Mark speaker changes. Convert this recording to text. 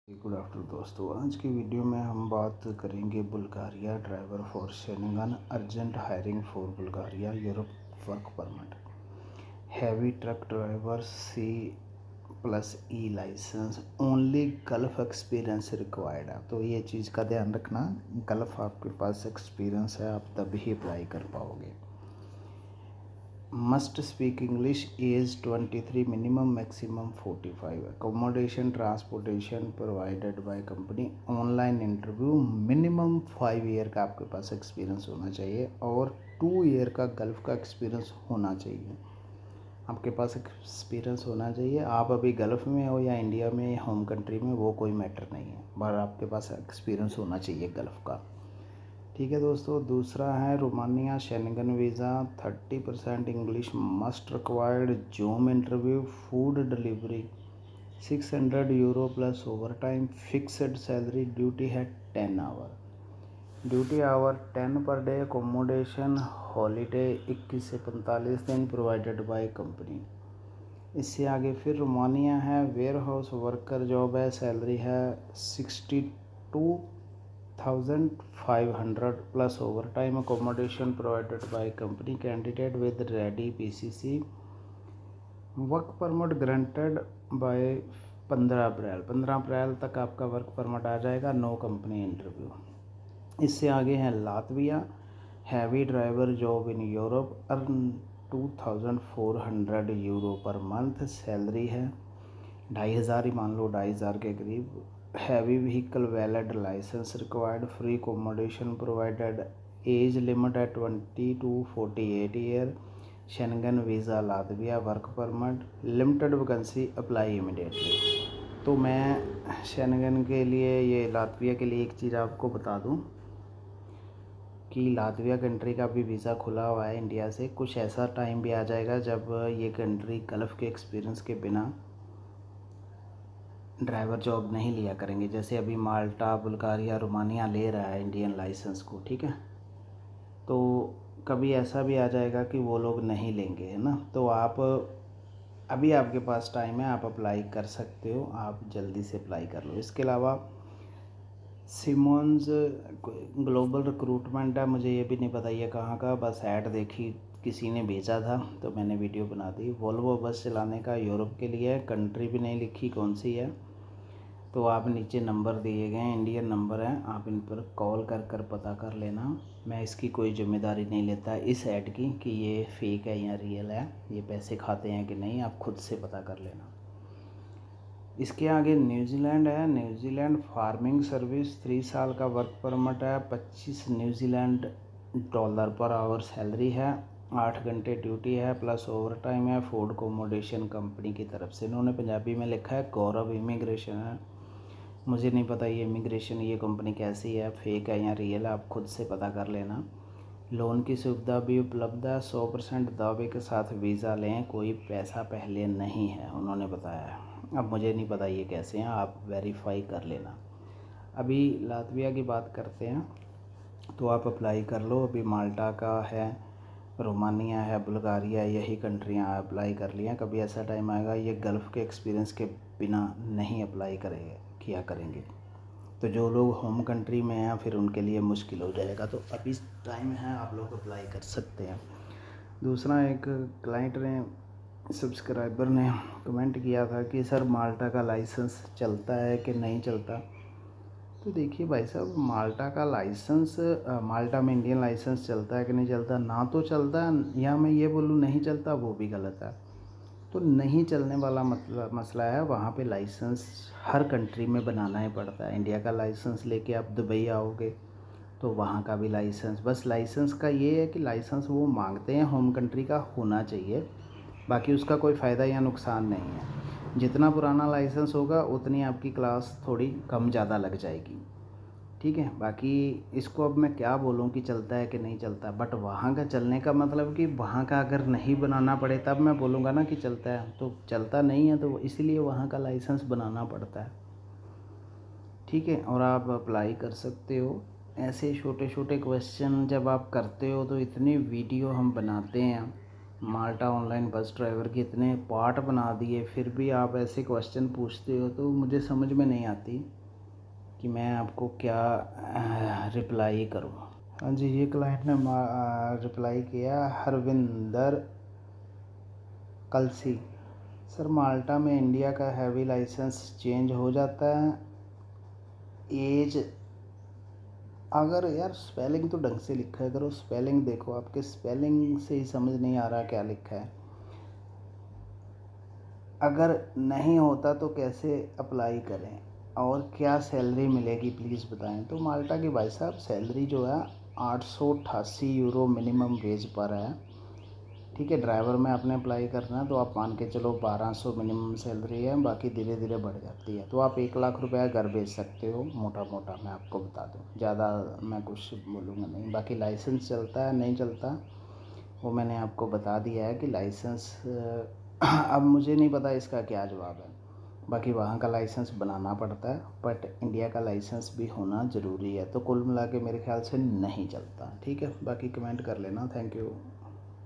Speaker 1: Good afternoon दोस्तों। आज की वीडियो में हम बात करेंगे Bulgaria driver for Schengen urgent hiring for Bulgaria Europe work permit heavy truck driver C+E licence only Gulf experience required है। तो ये चीज़ का ध्यान रखना, गल्फ आपके पास एक्सपीरियंस है आप तभी अप्लाई कर पाओगे। Must speak English, age 23, minimum maximum 45, accommodation transportation provided by company, online interview, minimum 5 year का आपके पास एक्सपीरियंस होना चाहिए और 2 ईयर का गल्फ का एक्सपीरियंस होना चाहिए। आपके पास एक्सपीरियंस होना चाहिए, आप अभी गल्फ में हो या इंडिया में या होम कंट्री में, वो कोई मैटर नहीं है, पर आपके पास एक्सपीरियंस होना चाहिए गल्फ का। ठीक है दोस्तों। दूसरा है Romania Schengen visa, 30% English must required, zoom interview, food delivery, 600 euro plus over time, fixed salary, duty है 10 our, duty hour 10 per day, accommodation holiday 21 से 45 दिन प्रोवाइडेड बाय कंपनी। इससे आगे फिर रोमानिया है, वेयर हाउस वर्कर जॉब है, salary है 62,500 plus over time, accommodation provided by company, candidate with ready PCC, work permit granted by 15 अप्रैल तक आपका वर्क परमिट आ जाएगा, नो कंपनी इंटरव्यू। इससे आगे है Latvia, heavy driver job in Europe, earn 2,400 euro per month, salary है 2,500 ही मान लो, 2,500 के करीब, heavy vehicle valid licence required, free accommodation provided, age limit है 20 to 48 year, Schengen visa Latvia, work permit, limited vacancy, apply immediately. तो मैं Schengen के लिए, ये लातविया के लिए एक चीज़ आपको बता दूं कि लातविया कंट्री का भी वीज़ा खुला हुआ है इंडिया से। कुछ ऐसा टाइम भी आ जाएगा जब ये कंट्री गल्फ़ के एक्सपीरियंस के बिना ड्राइवर जॉब नहीं लिया करेंगे। जैसे अभी माल्टा, बुल्गारिया, रोमानिया ले रहा है इंडियन लाइसेंस को, ठीक है। तो कभी ऐसा भी आ जाएगा कि वो लोग नहीं लेंगे, है ना। तो आप अभी आपके पास टाइम है, आप अप्लाई कर सकते हो, आप जल्दी से अप्लाई कर लो। इसके अलावा सिमोन्स ग्लोबल रिक्रूटमेंट है, मुझे ये भी नहीं पता ये कहाँ का, बस ऐड देखी किसी ने भेजा था तो मैंने वीडियो बना दी। वोल्वो बस चलाने का, यूरोप के लिए है, कंट्री भी नहीं लिखी कौन सी है। तो आप नीचे नंबर दिए गए हैं, इंडियन नंबर हैं, आप इन पर कॉल कर कर पता कर लेना। मैं इसकी कोई जिम्मेदारी नहीं लेता इस ऐड की कि ये फेक है या रियल है, ये पैसे खाते हैं कि नहीं, आप खुद से पता कर लेना। इसके आगे न्यूजीलैंड है, न्यूजीलैंड फार्मिंग सर्विस, 3 साल का वर्क परमिट है, 25 New Zealand dollar per hour salary है, 8 घंटे ड्यूटी है प्लस ओवर टाइम है, फूड अकोमोडेशन कंपनी की तरफ से। इन्होंने पंजाबी में लिखा है गौरव इमिग्रेशन है, मुझे नहीं पता ये इमिग्रेशन, ये कंपनी कैसी है, फेक है या रियल है, आप खुद से पता कर लेना। लोन की सुविधा भी उपलब्ध है, 100% दावे के साथ वीज़ा लें, कोई पैसा पहले नहीं है, उन्होंने बताया है। अब मुझे नहीं पता ये कैसे हैं, आप वेरीफाई कर लेना। अभी लातविया की बात करते हैं, तो आप अप्लाई कर लो। अभी माल्टा का है, रोमानिया है, बुल्गारिया, यही कंट्रियां अप्लाई कर लिया। कभी ऐसा टाइम आएगा ये गल्फ़ के एक्सपीरियंस के बिना नहीं अप्लाई किया करेंगे, तो जो लोग होम कंट्री में हैं फिर उनके लिए मुश्किल हो जाएगा। तो अभी टाइम है, आप लोग अप्लाई कर सकते हैं। दूसरा, एक क्लाइंट ने, सब्सक्राइबर ने कमेंट किया था कि सर माल्टा का लाइसेंस चलता है कि नहीं चलता। तो देखिए भाई साहब, माल्टा का लाइसेंस, माल्टा में इंडियन लाइसेंस चलता है कि नहीं चलता, ना तो चलता है, या मैं ये बोलूँ नहीं चलता, वो भी गलत है। तो नहीं चलने वाला मतलब मसला है, वहाँ पे लाइसेंस हर कंट्री में बनाना ही पड़ता है। इंडिया का लाइसेंस लेके आप दुबई आओगे तो वहाँ का भी लाइसेंस, बस लाइसेंस का ये है कि लाइसेंस वो मांगते हैं होम कंट्री का होना चाहिए, बाकी उसका कोई फ़ायदा या नुकसान नहीं है। जितना पुराना लाइसेंस होगा उतनी आपकी क्लास थोड़ी कम ज़्यादा लग जाएगी, ठीक है। बाकी इसको अब मैं क्या बोलूँ कि चलता है कि नहीं चलता, बट वहाँ का चलने का मतलब कि वहाँ का अगर नहीं बनाना पड़े तब मैं बोलूँगा ना कि चलता है, तो चलता नहीं है, तो इसीलिए वहाँ का लाइसेंस बनाना पड़ता है, ठीक है। और आप अप्लाई कर सकते हो। ऐसे छोटे छोटे क्वेश्चन जब आप करते हो तो इतनी वीडियो हम बनाते हैं, माल्टा ऑनलाइन बस ड्राइवर के इतने पार्ट बना दिए, फिर भी आप ऐसे क्वेश्चन पूछते हो तो मुझे समझ में नहीं आती कि मैं आपको क्या रिप्लाई करूं। हाँ जी, ये क्लाइंट ने रिप्लाई किया, हरविंदर कलसी। सर, माल्टा में इंडिया का हैवी लाइसेंस चेंज हो जाता है एज। अगर यार स्पेलिंग तो ढंग से लिखा है करो, स्पेलिंग देखो, आपके स्पेलिंग से ही समझ नहीं आ रहा क्या लिखा है। अगर नहीं होता तो कैसे अप्लाई करें और क्या सैलरी मिलेगी प्लीज़ बताएं। तो माल्टा की भाई साहब सैलरी जो है 888 यूरो मिनिमम वेज पर है। ठीक है, ड्राइवर में आपने अप्लाई करना है तो आप मान के चलो 1200 मिनिमम सैलरी है, बाकी धीरे धीरे बढ़ जाती है। तो आप 1 लाख रुपया घर भेज सकते हो मोटा मोटा, मैं आपको बता दूं, ज़्यादा मैं कुछ बोलूँगा नहीं। बाकी लाइसेंस चलता है नहीं चलता वो मैंने आपको बता दिया है कि लाइसेंस अब मुझे नहीं पता इसका क्या जवाब है। बाकी वहाँ का लाइसेंस बनाना पड़ता है, बट इंडिया का लाइसेंस भी होना ज़रूरी है। तो कुल मिला के मेरे ख्याल से नहीं चलता। ठीक है, बाकी कमेंट कर लेना। Thank you.